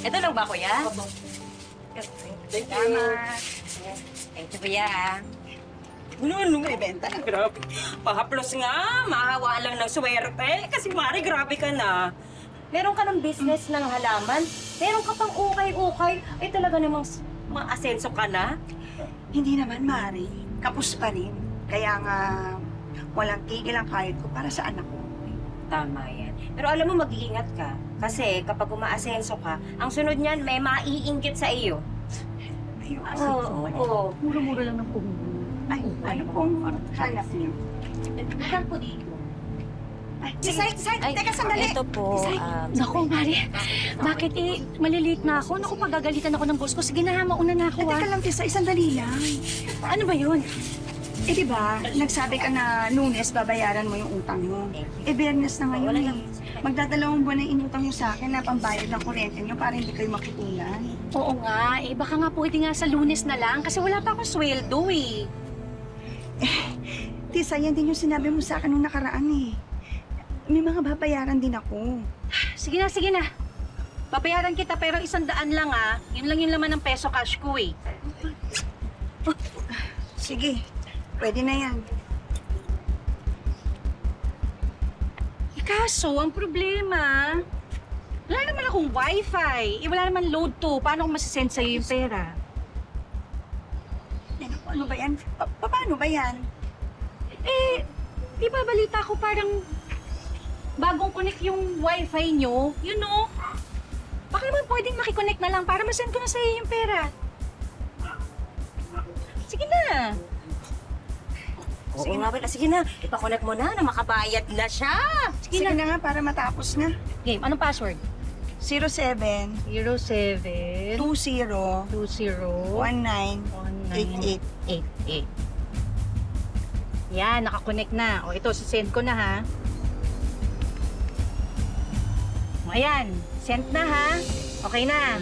Ito lang ba, kuya? Thank you. Salamat. Thank you, kuya. Ano may benta? Grabe. Pahaplos nga, mahawa lang ng swerte. Kasi Mari, grabe ka na. Meron ka ng business ng halaman. Meron ka pang ukay-ukay. Ay talaga namang ma-asenso ka na. Hindi naman, Mari. Kapos pa rin. Kaya nga, walang tigil ang kahit ko para sa anak ko. Tama yan. Pero alam mo, mag-iingat ka. Kasi kapag umaasenso ka, ang sunod niyan, may maiinggit sa iyo. Ayun, Oo. Mura-mura lang ng puhunan. Ay, ano pong hanap niyo? Saan po dito? Ay, Tisay, teka sandali. Ito po. Naku, Mari. Bakit malilate na ako? Naku, pagagalitan ako ng boss ko. Sige na, mauna na ako, Teka lang, Tisay, sandali lang. Ano ba yun? Eh, di ba, nagsabi ka na Lunes babayaran mo yung utang mo. Eh, Biyernes na ngayon eh. Magdadalawang buwan na inutang mo sa akin na pambayad ng kuryente niyo para hindi kayo makipulan. Oo nga, baka nga pwede nga sa Lunes na lang kasi wala pa akong sweldo eh. Tisay, yan din yung sinabi mo sa akin nung nakaraan eh. May mga babayaran din ako. Sige na. Babayaran kita pero 100 lang ah. Yun lang yung laman ng peso cash ko eh. Sige, pwede na yan. Kaso, ang problema, wala naman akong wifi. Wala naman load to. Paano ko masisend sa'yo yung pera? Ano ba yan? Paano ba yan? Di ba balita ko parang bagong connect yung wifi nyo? You know? Baka naman pwedeng makiconnect na lang para masend ko na sa'yo yung pera. Sige na. Sige nga, Bella. Sige na. Ipakonect mo na makabayad na siya. Sige na nga para matapos na. Game, anong password? 07 07 20 20 1988. 88. Yan, nakakonect na. O ito, send ko na ha. O ayan, send na ha. Okay na.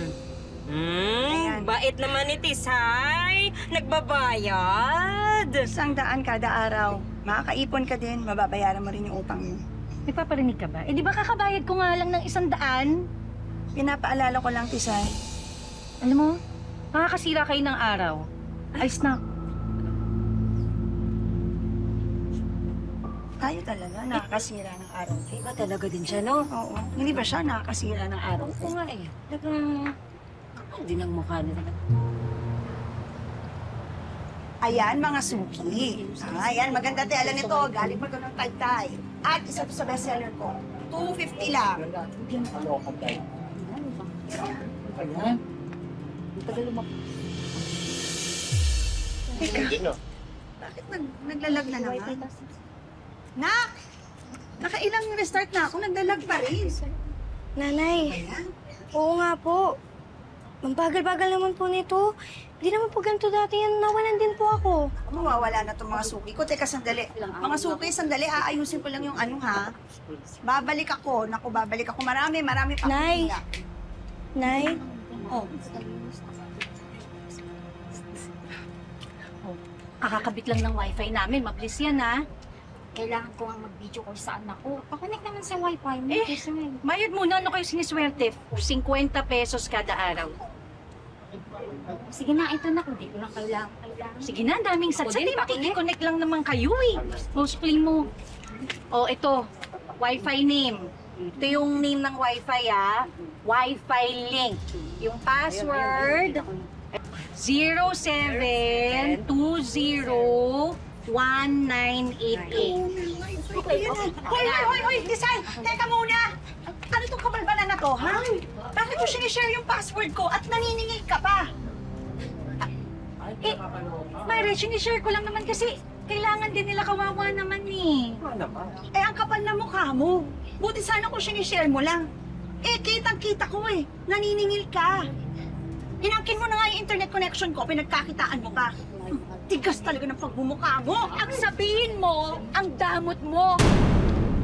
Ayan. Bait naman ni Tisay. Nagbabayad. 100 kada araw. Makakaipon ka din, mababayaran mo rin yung utang mo. Nagpaparinig ka ba? Eh di ba kakabayad ko nga lang ng 100? Pinapaalala ko lang, Tisay. Alam mo, makakasira kayo ng araw. Ayos na. Tayo talaga, nakakasira ng araw. Iba talaga din siya, no? Oo. Hindi ba siya nakakasira ng araw? Oo nga eh. Talagang... Hindi ng mukha nila. Ayan, mga suki. Ayan, maganda tela nito. Galing pa ito ng Taytay. At isa to sa bestseller ko. 250 lang. Teka, bakit naglalag na naman? Nak! Nakailang restart na ako, naglalag pa rin. Nanay, Ayan. oo nga po. Ang bagal-bagal naman po nito. Hindi naman po ganito dati yan. Nawalan din po ako. Mawawala na itong mga suki ko. Teka, sandali. Mga suki, sandali. Aayusin ko lang yung ano, ha? Babalik ako. Naku, babalik ako. Marami pa. Nay. Nay, Oh. Kakakabit lang ng wifi namin. Mabilis yan ha. kailangan ko nga mag-video call sa anak ko. Pakonek naman sa wifi mo. Kasi Mayad muna, ano kayo siniswerte? 50 pesos kada araw. sige na, ito na. Hindi ko na kailangan. Sige na, ang daming satsat. din, Eh, makikiconnect lang naman kayo eh. Mostly mo. O, ito. Wi-Fi name. Ito yung name ng Wi-Fi ah. Wi-Fi link. Yung password, 07201988. Hoy! Tisay! Teka muna! Ano itong kabalbalan na to, ha? Bakit mo sinishare yung password ko at naniningil ka pa? Myra, sinishare ko lang naman kasi kailangan din nila, kawawa naman eh. Eh, ang kapal na mukha mo. Buti sana kung sinishare mo lang. Eh, kitang-kita ko eh. Naniningil ka. Inangkin mo na nga yung internet connection ko, pinagkakitaan mo pa. Tigas talaga ng pagmumukha mo. Ang sabihin mo, ang damot mo.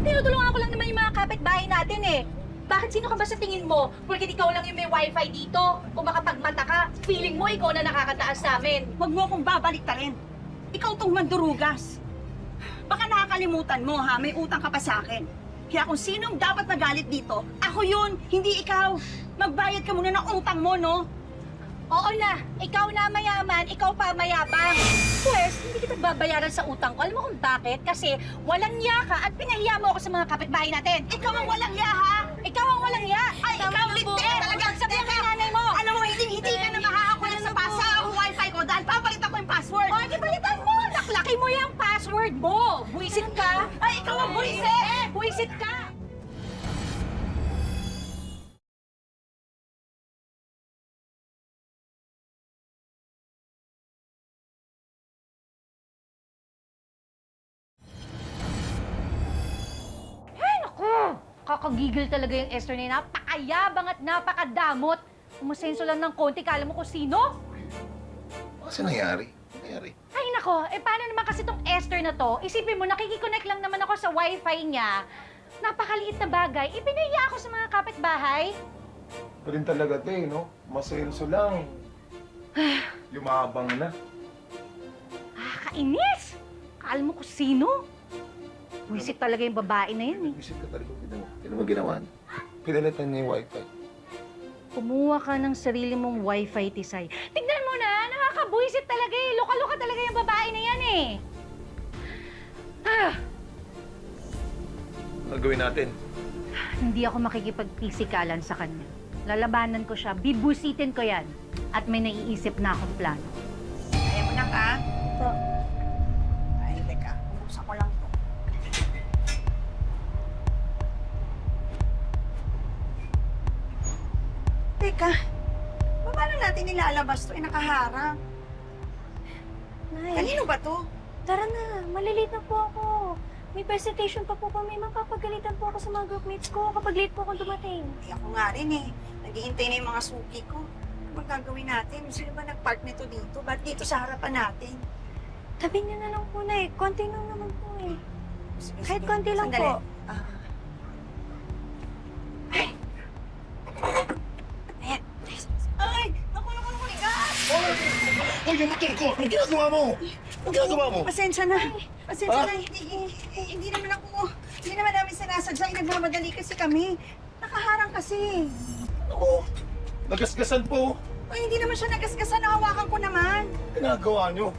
Tinutulungan ko lang naman yung mga kapitbahay natin eh. Bakit sino ka ba sa tingin mo? Porque ikaw lang yung may wifi dito. Kung makapagmata ka, feeling mo ikaw na nakakataas sa amin. Huwag mo akong babalik ta rin. Ikaw tong mandurugas. Baka nakakalimutan mo ha, may utang ka pa sa akin. Kaya kung sinong dapat magalit dito, ako yun, hindi ikaw. Magbayad ka muna ng utang mo, no? Oo na, ikaw na mayaman, ikaw pa mayabang. Pwes, hindi kita babayaran sa utang ko. Alam mo kung bakit? Kasi walang ya ka at pinahiya mo ako sa mga kapitbahay natin. Ikaw ang walang ya, ha? Ikaw ang walang ya. Ay, ikaw hindi! Talagang sabihin kay nanay mo! Alam mo, hindi ka na makakakuha sa pasa ang wifi ko dahil papalitan ko yung password. O, di balitan mo! Naklaki mo yung password mo! Buisit ka! Ay, ikaw ang buwisit! Buisit ka! Ay, naku! Kakagigil talaga yung Esther na yun. Napakayabang at napakadamot. Umasenso lang ng konti, kala mo kung sino? Kasi nangyari? Nangyari? Ay nako, paano naman kasi tong Esther na to? Isipin mo, nakikiconnect lang naman ako sa wifi niya. Napakaliit na bagay, ipinaya ako sa mga kapitbahay. Ito rin talaga, te, no? Masenso lang. Lumabang na. Kainis! Kala mo kung sino? Wisit talaga yung babae na yan eh. Visit ka talaga. Ano mo ginawa? Pinalitan niya yung wifi. Kumuha ka ng sarili mong wifi, Tisay. Tignan mo na, nakakabuisit talaga eh. Luka-luka talaga yung babae na yan eh. Ano gawin natin? Hindi ako makikipag-pisikalan sa kanya. Lalabanan ko siya, bibusitin ko yan. At may naiisip na akong plano. Ayaw mo na ka? Po. Ay, teka. Ubusan ko lang to. Teka, paano natin nilalabas to? Nakaharang. Nay, Kanino ba to? tara na. Malilate na po ako. May presentation pa po kami. Mapapagalitan po ako sa mga groupmates ko kapag late po ako dumating. Hindi ako nga rin eh. Naghihintay na yung mga suki ko. Ano bang gagawin natin? Sino ba nag-park nito dito? Ba't dito sa harapan natin? Tabi niyo na lang po, Nay. Konti lang naman po eh. Sige, Kahit sige. konti lang Sandali. po. Ah. Ay! Ayan. Ay! Naku, ligas! Uy, yung motor ko! Anong ginagawa mo? Anong ginagawa mo? Pasensya na. Pasensya Ah? na. Hindi naman hindi naman namin sinasadya. Nagmamadali kasi kami. Nakaharang kasi. Ako, nagasgasan po. Ay, hindi naman siya nagasgasan. Nahawakan ko naman. Ginagawa niyo.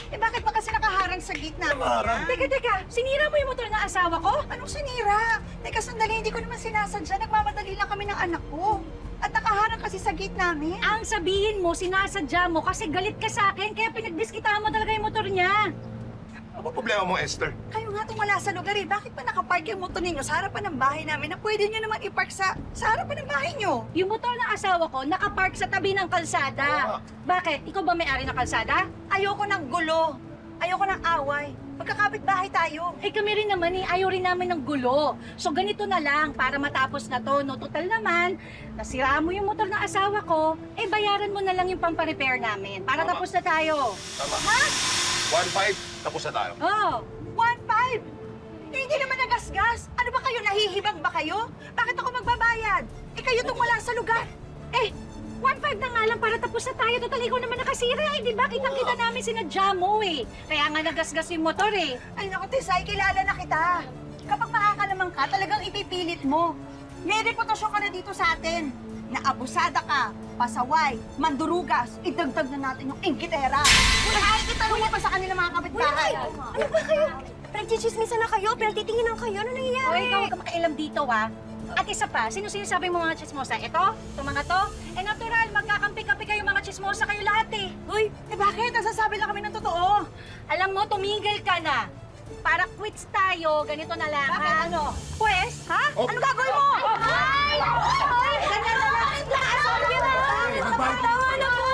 Eh, bakit ba kasi nakaharang sa gitna mo? Nakaharang? Teka, sinira mo yung motor ng asawa ko? Anong sinira? Teka, sandali. Hindi ko naman sinasadya. Nagmamadali lang kami ng anak ko. At nakaharang kasi sa gate namin. Ang sabihin mo, sinasadya mo kasi galit ka sa akin kaya pinagdiskitahan mo talaga yung motor niya. Ano problema mo, Esther? Kayo nga itong wala sa lugar eh. Bakit pa nakapark yung motor ninyo sa harapan ng bahay namin na pwede nyo naman ipark sa harapan ng bahay nyo? Yung motor ng asawa ko nakapark sa tabi ng kalsada. Bakit? Ikaw ba may-ari ng kalsada? Ayoko ng gulo. Ayoko ng away. Magkakapit bahay tayo. Eh kami rin naman eh, ayaw rin namin ng gulo. So ganito na lang, para matapos na to, no? Total naman, nasiraan mo yung motor ng asawa ko, eh bayaran mo na lang yung pamparepair namin, para Tama. tapos na tayo. Tama. 1.5, tapos na tayo. Oh, 1.5! Eh, hindi naman nagasgas. Ano ba kayo? Nahihibang ba kayo? Bakit ako magbabayad? Eh, kayo itong wala sa lugar. eh, 1.5 na nga lang para tapos na tayo. Total, ikaw naman nakasira eh, di ba? Kitang-kita namin sinadya mo eh. Kaya nga nagasgas yung motor eh. Ay, naku, Tisay, kilala na kita. Kapag makakalamang ka, talagang ipipilit mo. May reputasyon ka na dito sa atin. Na abusada ka, pasaway, mandurugas, idagdag na natin yung ingkitera. Kahit itanong mo pa sa kanila mga kapitbahay. Ano ba kayo? Pinagchichismisan na kayo, pinagtitinginan kayo. Ano O, nangyayari? ikaw huwag ka makialam dito ah. At isa pa, sino sinasabi mo mga chismosa? Ito? Itong mga to? Eh natural, magkakampi-kampi kayo mga chismosa kayo lahat eh. Uy, eh bakit? Nasasabi lang kami ng totoo. Alam mo, tumigil ka na. Para quits tayo, ganito na lang, Bakit? ha? Ano? Pwes, ha? Oh. Ano gagawin mo? Ay! Ay! Ganyan na lang. Nakasabi na! Tama na po!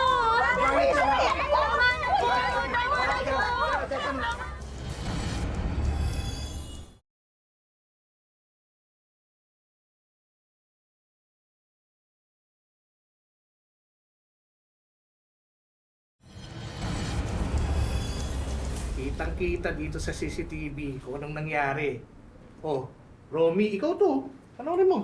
Kitang-kita dito sa CCTV kung anong nangyari. Oh, Romy, ikaw to. Panoorin mo.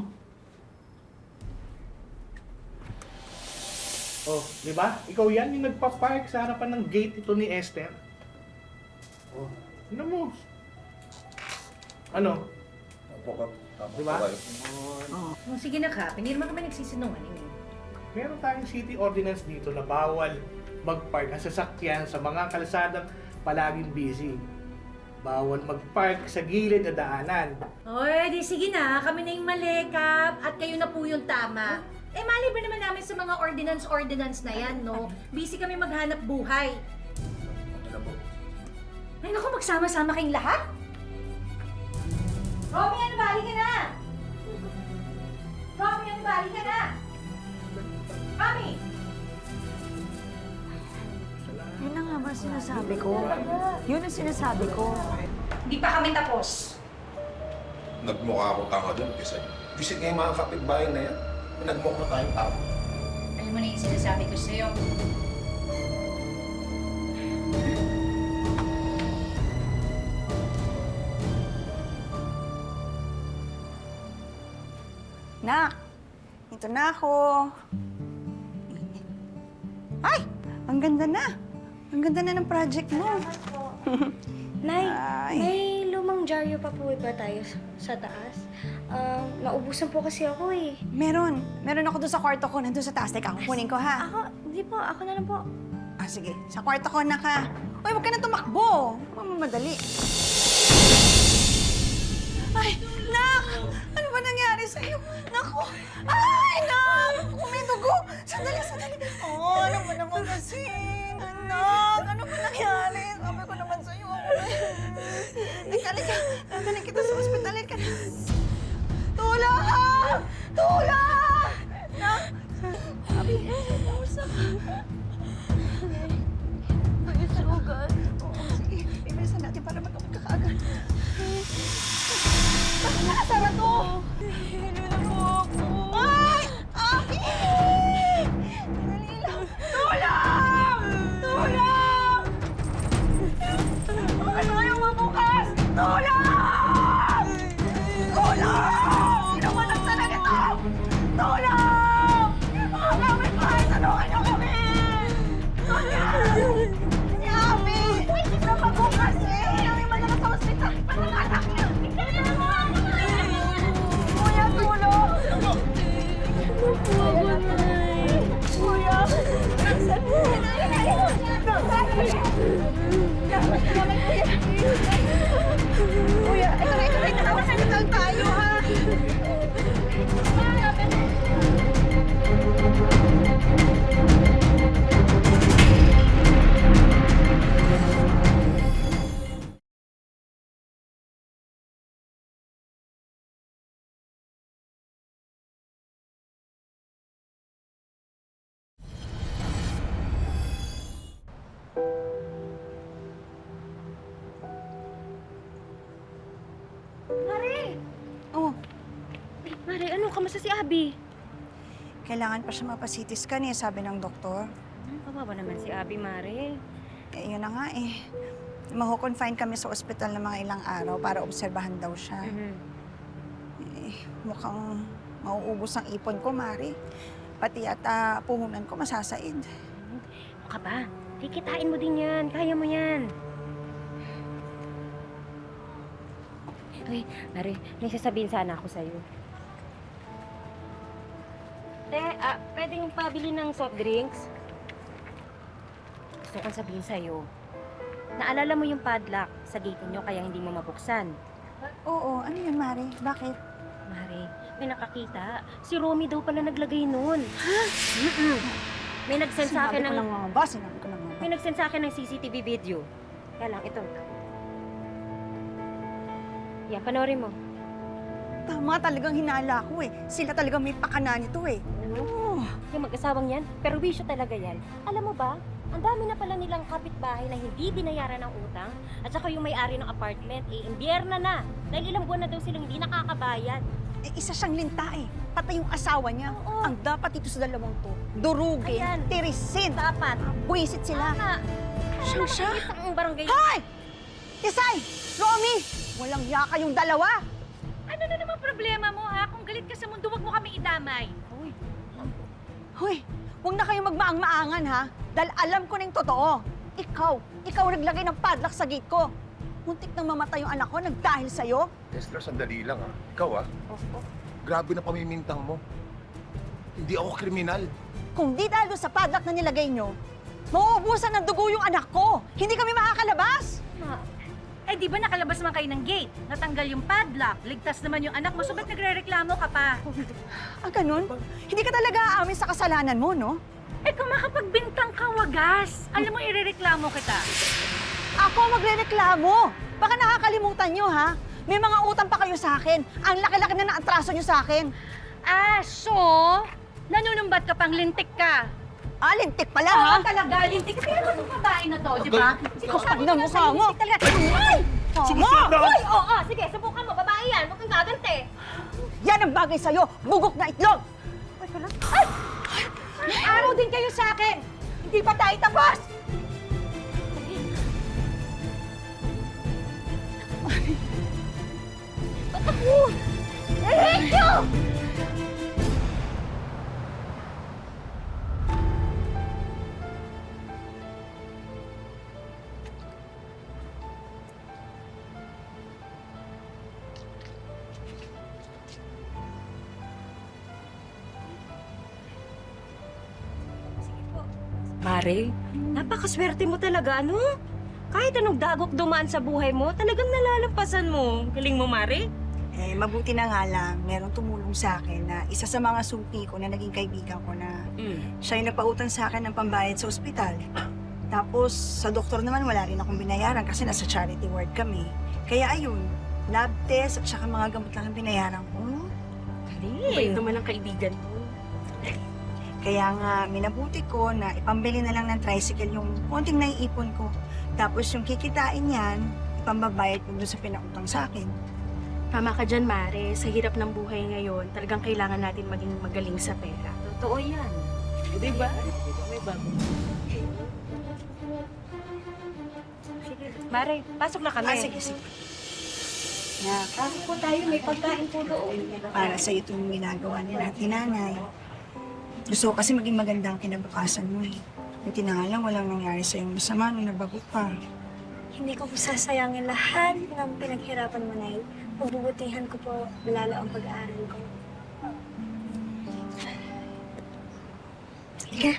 Oh, di ba? Ikaw yan yung nagpa-park sa harapan ng gate ito ni Esther. Oh, ano mo? Ano? Tama Di ba? po kayo. Sige na ka, hindi naman kami nagsisinungaling eh. Meron tayong city ordinance dito na bawal mag-park ang sasakyan sa mga kalsadang palaging busy. Bawal mag-park sa gilid na daanan. Oy, di sige na, kami na yung mali, Kap, at kayo na po yung tama. Eh, mali ba naman namin sa mga ordinance na yan, no? Busy kami maghanap buhay. Ano po? Ay, naku, magsama-sama kayong lahat? Romy, ano ba? Halika na! Romy, ano ba? Halika na! Romy! Yun na nga ba sinasabi ko? Yun ang sinasabi ko. Hindi pa kami tapos. Nagmukha akong tanga doon kasi visit nga yung mga kapitbahay na yan. Nagmukha tayong tao. Alam mo na yung sinasabi ko sa'yo. Nak, ito na ako. Ay! Ang ganda na. Ang ganda na ng project mo. Nay, Ay. may lumang dyaryo pa po ba tayo sa taas? Naubusan po kasi ako eh. Meron. Meron ako doon sa kwarto ko. Nandun sa taas. Teka, kukunin ko ha. Hindi po, ako na lang po. Ah, sige. Sa kwarto ko na ka. Uy, huwag ka na tumakbo. Mamamadali. Ay, Nak! Ano ba nangyari sa'yo? Naku! Ay, Nak! May dugo! Sandali, sandali. Oh, ano ba naman kasi? Anak, ano ba nangyari? Sabi ko naman sa'yo. Halika. Nagaling kita sa ospital. Halika na. Tulong! Tulong! Nak! Sabi, usap. May sugat. Oo, sige. Ibilisan natin para magkamot ka kaagad. Bakit nakasara to? Hilo lang po ako. Ay! Aki! Dali lang. Tulong! Tulong! Bakit ayaw mabukas? Tulong! Tulong! Sino ba nagsalag ito? Tulong! Mga gamit bahay, tulungan niyo kami! Tulong! Si Abby! Hindi na mabukas eh! Hindi man lang sa ospital. Pananganak niya! Kuya, tulong! Kuya! Nasaan mo? Kuya, ito na. Tawag sa hospital tayo, ha? Mare! Oh, Mare, ano? Kamusta si Abby? kailangan pa siya mapa-CT scan eh, sabi ng doktor. Kawawa naman si Abby, Mare. Eh, yun na nga eh. Maho-confine kami sa ospital ng mga ilang araw para obserbahan daw siya. Eh, mukhang mauubos ang ipon ko, Mari. Pati yata puhunan ko masasaid. Ano ka ba? Kikitain mo din yan. Kaya mo yan. Uy, Mare, may sasabihin sana ako sa'yo. Pwedeng pabili ng soft drinks? Gusto kong sabihin sa'yo. Naalala mo yung padlock sa gate niyo kaya hindi mo mabuksan? Oo, ano yun, Mari? Bakit? Mare, may nakakita. Si Romy daw pala naglagay nun. Ha? May nagsend sa akin ng... Sinabi ko lang nga ba? May nagsend sa akin ng CCTV video. Kaya lang, ito. Yan, panoorin mo. Tama talagang hinala ko eh. Sila talagang may pakana nito eh. Oh. Yung mag-asawang yan, pero wisyo talaga yan. Alam mo ba, ang dami na pala nilang kapitbahay na hindi binayaran ng utang at saka yung may-ari ng apartment, imbierna na. Dahil ilang buwan na daw silang hindi nakakabayad. Eh, isa siyang linta eh. Pati yung asawa niya. Oo. Ang dapat ito sa dalawang to, durugin, Ayan. tirisin, Dapat. buwisit sila. Tama. Siyang siya? Ang barangay. Hoy! Tisay! Romy! Walang yaka yung dalawa! Ano na naman problema mo, ha? Kung galit ka sa mundo, wag mo kami idamay. Hoy! Huwag na kayong magmaang-maangan ha. Dahil alam ko na yung totoo. Ikaw naglagay ng padlock sa gate ko. Muntik nang mamatay yung anak ko nagdahil sa'yo. Esther, sandali lang ha. Ikaw ha. Grabe na pamimintang mo. Hindi ako kriminal. Kung di dahil doon sa padlock na nilagay nyo, mauubusan ng dugo yung anak ko. Hindi kami makakalabas. Eh, di ba nakalabas naman kayo ng gate? Natanggal yung padlock, ligtas naman yung anak mo, so ba't nagre-reklamo ka pa? Ah, ganun? Hindi ka talaga aamin sa kasalanan mo, no? Eh, kung makapagbintang ka, wagas. Alam mo, irereklamo kita. Ako magre-reklamo. Baka nakakalimutan nyo, ha? May mga utang pa kayo sa akin. Ang laki-laki na naatraso nyo sa akin. Ah, so, nanunumbat ka pang lintik ka. Ah, lintik pala, ha? Oo, talaga, lintik. Kaya ba itong babae na to, di ba? Kapag na mukha mo. Ay! Sumusunod ako! Uy, oo, sige, subukan mo. Babae yan. Huwag kang gagante. Yan ang bagay sa'yo. Bugok na itlog. May araw din kayo sa akin. Hindi pa tayo tapos. I hate you! Mare, napakaswerte mo talaga, ano? Kahit anong dagok dumaan sa buhay mo, talagang nalalampasan mo. Galing mo, Mare. Eh, mabuti na nga lang, merong tumulong sa akin na isa sa mga suki ko na naging kaibigan ko na siya yung nagpautang sa akin ng pambayad sa ospital. Tapos, sa doktor naman wala rin akong binayaran kasi nasa charity ward kami. Kaya ayun, lab test at saka mga gamot lang ang binayaran ko. Galing. naman ang kaibigan mo. Kaya nga, minabuti ko na ipambili na lang ng tricycle yung konting naiipon ko. Tapos yung kikitain yan, ipambabayad ko doon sa pinautang sa akin. Tama ka dyan, Mare. Sa hirap ng buhay ngayon, talagang kailangan natin maging magaling sa pera. Totoo yan. Di ba? May bago. Sige, Mare, pasok na kami. Ah, sige, sige. Na, Pasok po tayo, may pagkain po doon. para sa itong ginagawa ni natin nanay. Gusto ko kasi maging maganda ang kinabukasan mo eh. Buti na nga lang walang nangyari sa iyong masama nung nabago ka. Hindi ko po sasayangin lahat ng pinaghirapan mo na yun. Pagbubutihan ko po lalo ang pag-aaral ko. Sige,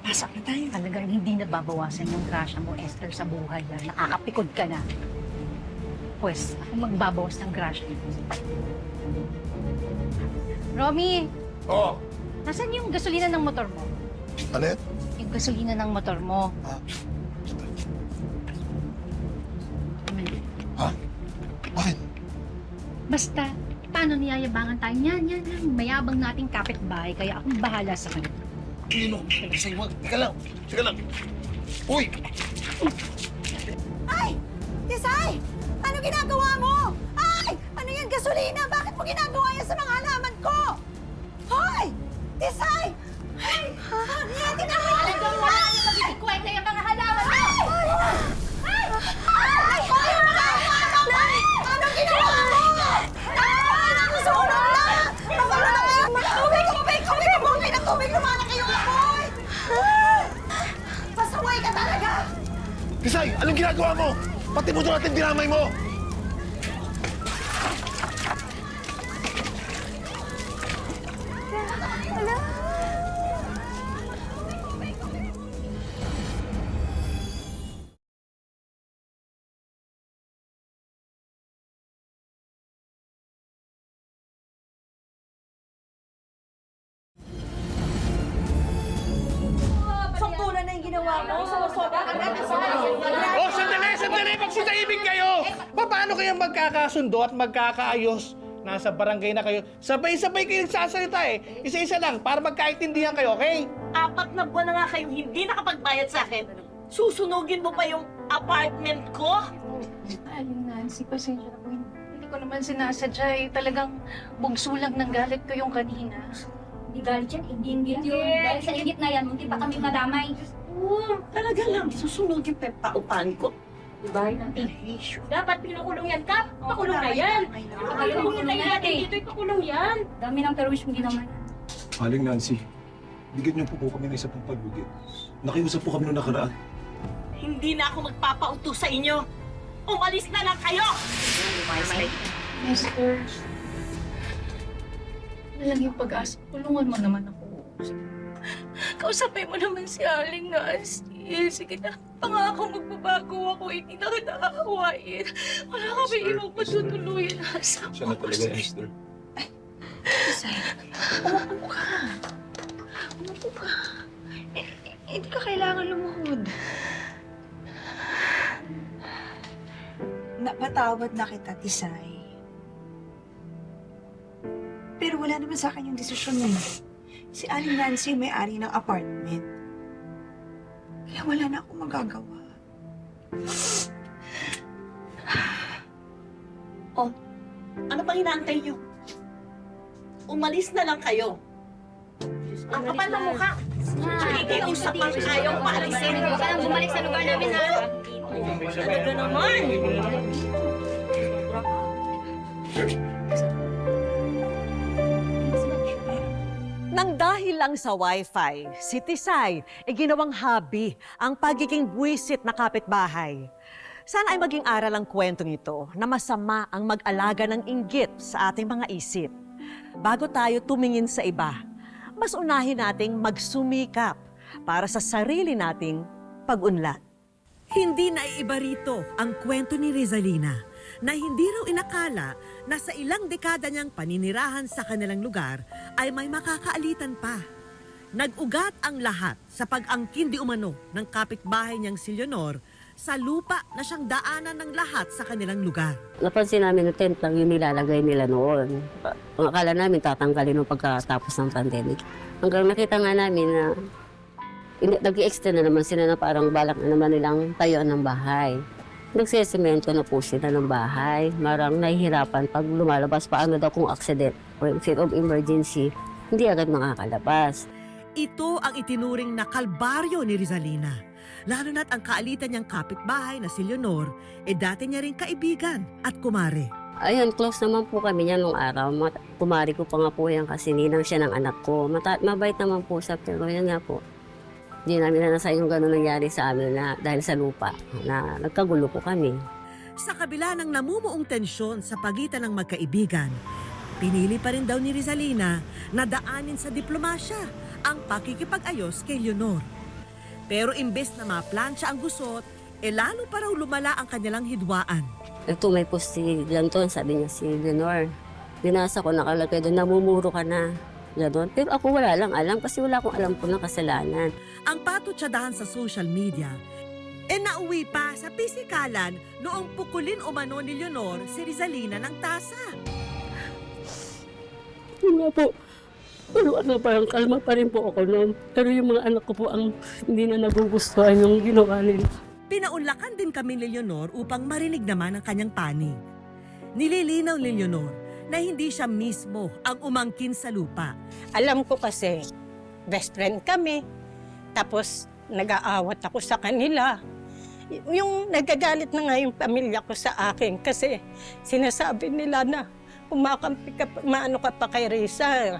pasok na tayo. Talagang hindi nababawasan yung grasya mo, Esther, sa buhay. Nakakapikod ka na. Pwes, ako magbabawas ng grasya mo. Romy, Oh, nasan yung gasolina ng motor mo? ano yan? Yung gasolina ng motor mo. Bakit? Basta, paano niyayabangan tayo? Yan. Mayabang nating kapitbahay, kaya akong bahala sa kanya. Nino, sa'yo, wag. Teka lang. Uy! Ay! Tisay! Ano ginagawa mo? Ay! Ano yan, gasolina? Bakit mo ginagawa yan sa mga halaman ko? Hoy! Tisay! Ay! Yan, ginagawa mo! Talagang wala nang magiging kwenta yung mga halaman mo! Ay! Ay! Ay! Ano ginawa mo? Ay! Nasusunog na! Mawala na kayo! Tubig! Bumili ng tubig! Lumana kayo apoy! Pasaway ka talaga! Kisay, anong ginagawa mo? Pati motor natin dinamay mo! Saktulan na yung ginawa mo. Oh, sandali! Magsitaibig kayo! Paano kayo magkakasundo at magkakaayos? Nasa barangay na kayo. Sabay-sabay kayo nagsasalita eh. Isa-isa lang para magkaintindihan kayo, okay? 4 na buwan na nga kayong hindi nakapagbayad sa akin. Susunugin mo pa yung apartment ko? Aling Nancy, pasensya na po. Hindi ko naman sinasadya eh. Talagang bugso lang ng galit ko yung kanina. Hindi galit yan, ingit yun. Dahil sa ingit na yan, hindi pa kami madamay. Talaga lang, susunugin pa yung paupahan ko. Diba? Dapat pinukulong yan, Kap. Pakulong na yan. Pakulong na yan. Dito ipakulong yan. Dami ng terrorist mo ginawa. Aling Nancy, bigyan niyo po kami ng isa pang pagbigit. Nakiusap po kami noong nakaraan. Hindi na ako magpapauto sa inyo. Umalis na lang kayo! Esther, ano lang yung pag-asa? Tulungan mo naman ako. Kausapin mo naman si Aling Nancy. Sige na, pangako magbabago ako. Hindi na kita aawain. Wala kami ibang patutuluyan. Siya na talaga, Esther. Umupo ka. Umupo ka. Hindi ka kailangan lumuhod. Napatawad na kita, Tisay. Pero wala naman sa akin yung desisyon mo. Si Aling Nancy yung may-ari ng apartment. Kaya wala na akong magagawa. Ano pang inaantay niyo? Umalis na lang kayo. Ang kapal na mukha. Nakikiusap ang ayaw paalisin. Bumalik sa lugar namin, ha? Talaga naman. Nang dahil lang sa wifi, si Tisay ay ginawang hobby ang pagiging buwisit na kapitbahay. Sana ay maging aral ang kwentong ito na masama ang mag-alaga ng inggit sa ating mga isip. Bago tayo tumingin sa iba, mas unahin nating magsumikap para sa sarili nating pag-unlad. Hindi na iiba rito ang kwento ni Rizalina na hindi raw inakala na sa ilang dekada niyang paninirahan sa kanilang lugar ay may makakaalitan pa. Nag-ugat ang lahat sa pag-angkin di umano ng kapitbahay niyang si Leonor sa lupa na siyang daanan ng lahat sa kanilang lugar. Napansin namin na tent lang yung nilalagay nila noon. Ang akala namin tatanggalin nung pagkatapos ng pandemic. Hanggang nakita nga namin na nag-i-extend na naman sila na parang balak na naman nilang tayuan ng bahay. Nagsesemento na po sila ng bahay. Marang nahihirapan pag lumalabas paano daw kung accident or state of emergency, hindi agad makakalabas. Ito ang itinuring na kalbaryo ni Rizalina. Lalo na't ang kaalitan niyang kapitbahay na si Leonor, dati niya rin kaibigan at kumare. Ayun, close naman po kami niya nung araw. Kumari ko pa nga po yan kasi ninang siya ng anak ko. Mabait naman po siya, pero yan nga po. Hindi namin nanasa yung gano'n nangyari sa amin na dahil sa lupa na nagkagulo po kami. Sa kabila ng namumuong tensyon sa pagitan ng magkaibigan, pinili pa rin daw ni Rizalina na daanin sa diplomasya ang pakikipag-ayos kay Leonor. Pero imbes na maplansya ang gusot, lalo pa raw lumala ang kanilang hidwaan. Ito may post si Lanton, sabi niya si Leonor. Binasa ko nakalagay doon, namumuro ka na. Ganon. Pero ako wala lang alam kasi wala akong alam po ng kasalanan. Ang patutsadahan sa social media, nauwi pa sa pisikalan noong pukulin umano ni Leonor si Rizalina ng tasa. Yun nga po. Pero parang kalma pa rin po ako noon. Pero yung mga anak ko po ang hindi na nagugustuhan yung ginawa nila. Pinaunlakan din kami ni Leonor upang marinig naman ang kanyang panig. Nililinaw ni Leonor na hindi siya mismo ang umangkin sa lupa. Alam ko kasi, best friend kami. Tapos, nag-aawat ako sa kanila. Yung nagagalit na nga yung pamilya ko sa akin kasi sinasabi nila na kumakampi ka, maano ka pa kay Risa.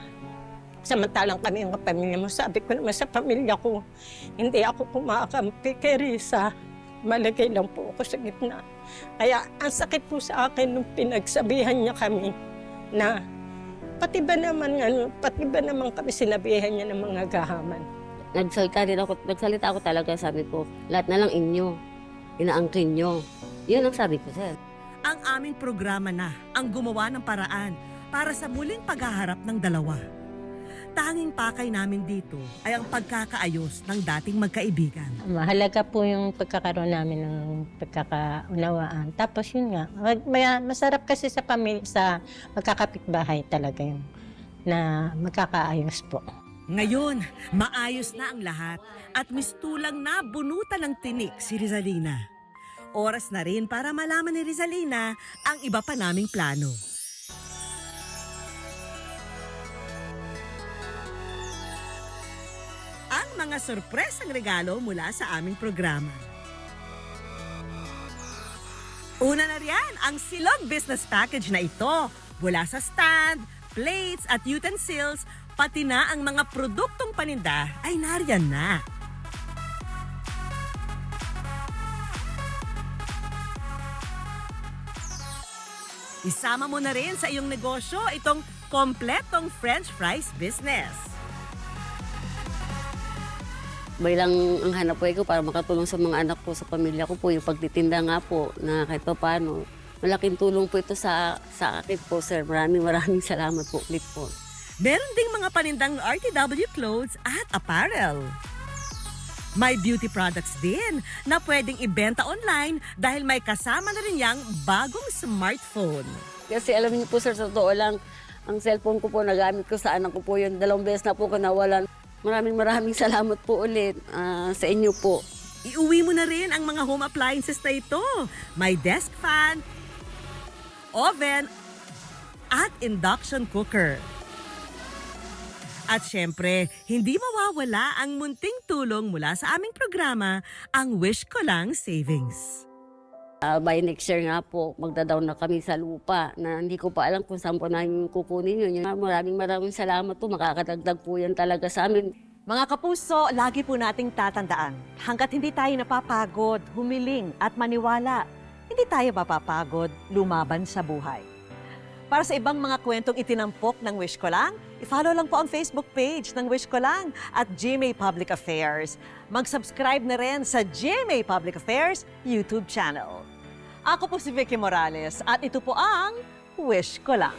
Samantalang kami ang pamilya mo. Sabi ko naman sa pamilya ko, hindi ako kumakampi kay Risa. Malagay lang po ako sa gitna. Kaya ang sakit po sa akin nung pinagsabihan niya kami na pati ba naman kami sinabihan niya ng mga gahaman. Nagsalita ako talaga, sabi ko, lahat na lang inyo, inaangkin nyo. Yun ang sabi ko, sir. Ang aming programa na ang gumawa ng paraan para sa muling paghaharap ng dalawa. Tanging pakay namin dito ay ang pagkakaayos ng dating magkaibigan. Mahalaga po yung pagkakaroon namin ng pagkakaunawaan. Tapos yun nga, masarap kasi sa pamilya, sa magkakapitbahay talaga yung na magkakaayos po. Ngayon, maayos na ang lahat at mistulang na bunutan ng tinik si Rizalina. Oras na rin para malaman ni Rizalina ang iba pa naming plano. Ang mga sorpresang regalo mula sa aming programa. Una na riyan ang Silog Business Package na ito. Mula sa stand, plates at utensils, pati na ang mga produktong paninda ay nariyan na. Isama mo na rin sa iyong negosyo itong kompletong French fries business. Bay lang ang hanap buhay ko para makatulong sa mga anak ko, sa pamilya ko po, yung pagtitinda nga po, na kahit pa paano. Malaking tulong po ito sa akin po, sir. Maraming salamat po ulit po. Meron ding mga panindang RTW clothes at apparel. May beauty products din na pwedeng ibenta online dahil may kasama na rin yang bagong smartphone. Kasi alam niyo po, sir, sa totoo lang, ang cellphone ko po, nagamit ko sa anak ko po yun. 2 beses na po ko nawalan. Maraming salamat po ulit sa inyo po. Iuwi mo na rin ang mga home appliances na ito. May desk fan, oven, at induction cooker. At syempre, hindi mawawala ang munting tulong mula sa aming programa, ang Wish Ko Lang Savings. By next year nga po, magda-down na kami sa lupa na hindi ko pa alam kung saan po namin kukunin yun. Maraming salamat po, makakadagdag po yan talaga sa amin. Mga kapuso, lagi po nating tatandaan, hanggat hindi tayo napapagod, humiling at maniwala, hindi tayo mapapagod lumaban sa buhay. Para sa ibang mga kwentong itinampok ng Wish Ko Lang, i-follow lang po ang Facebook page ng Wish Ko Lang at GMA Public Affairs. Mag-subscribe na rin sa GMA Public Affairs YouTube channel. Ako po si Vicky Morales at ito po ang Wish Ko Lang.